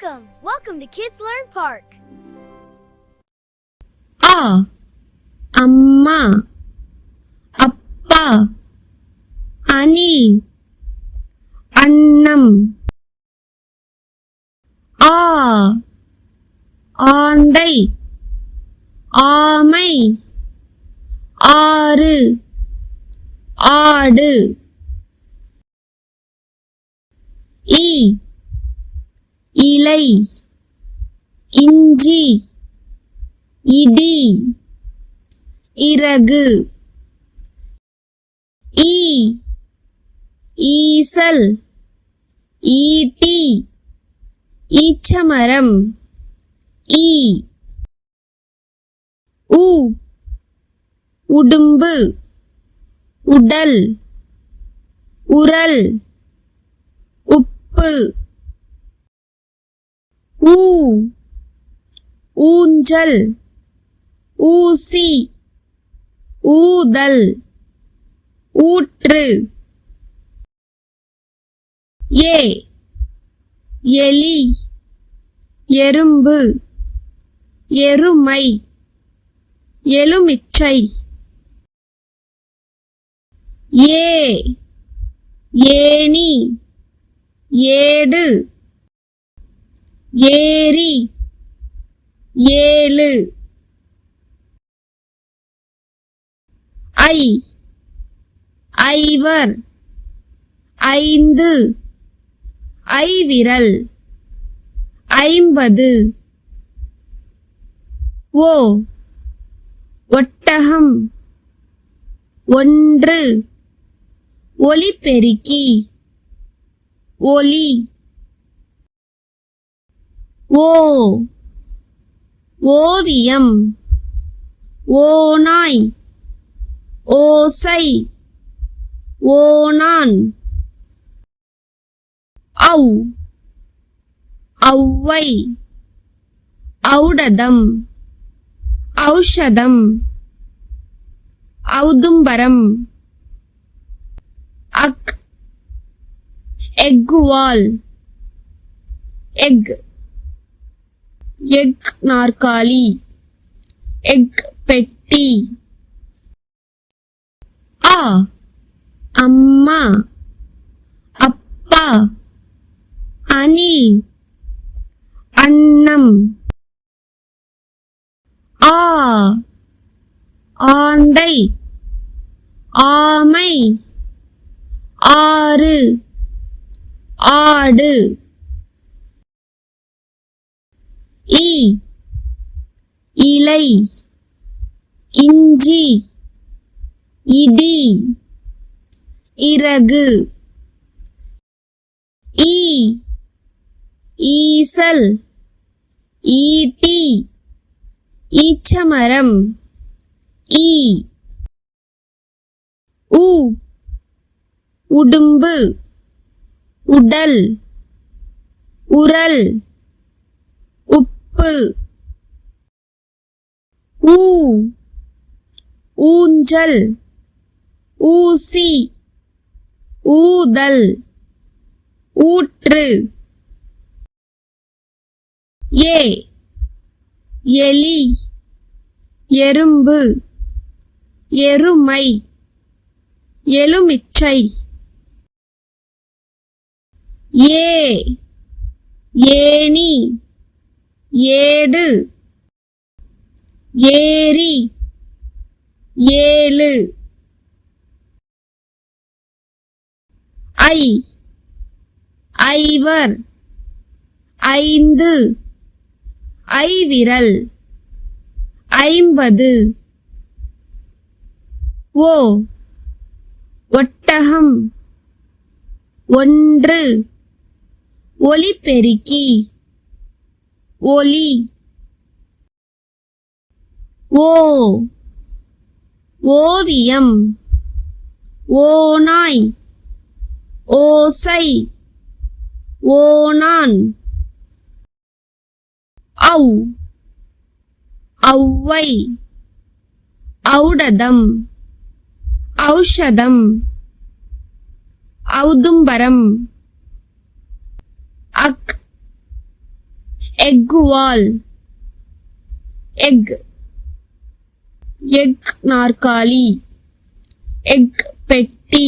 Welcome to Kids Learn Park. அம்மா, அப்பா, அணில், அன்னம். ஆந்தை, ஆமை, ஆறு, ஆடு. இலை, இஞ்சி, இடி, இறகு. ஈசல், ஈட்டி, ஈச்சமரம். உடும்பு, உடல், உரல், உப்பு. ஊஞ்சல், ஊசி, ஊதல், ஊற்று. எலி, எறும்பு, எருமை, எலுமிச்சை. ஏணி, ஏடு, ஏரி, ஏழு. ஐவர், ஐந்து, ஐவிரல், 50. ஒட்டகம், ஒன்று, ஒலிபெருக்கி, ஒலி. ஓவியம், ஓநாய், ஓசை, ஓணான். ஔவை, ஔடதம், ஔஷதம், ஔதும்பரம். எக்குவால், எக் நாற்காலி, எக் பெட்டி. அம்மா, அப்பா, அணில், அன்னம். ஆந்தை, ஆமை, ஆறு, ஆடு. இலை, இஞ்சி, இடி, இறகு. ஈசல், ஈட்டி, ஈச்சமரம். உடும்பு, உடல், உரல், உப்பு. ஊஞ்சல், ஊசி, ஊதல், ஊற்று. எலி, எறும்பு, எருமை, எலுமிச்சை. ஏணி, ஏடு, ஏரி, ஏழு. ஐவர், ஐந்து, ஐவிரல், 50. ஒட்டகம், ஒன்று, ஒலிபெருக்கி, ஒலி. ஓவியம், ஓநாய், ஓசை, ஓணான். ஔவை, ஔடதம், ஔஷதம், ஔதும்பரம். எக்குவால் எக் நாற்காலி எக் பெட்டி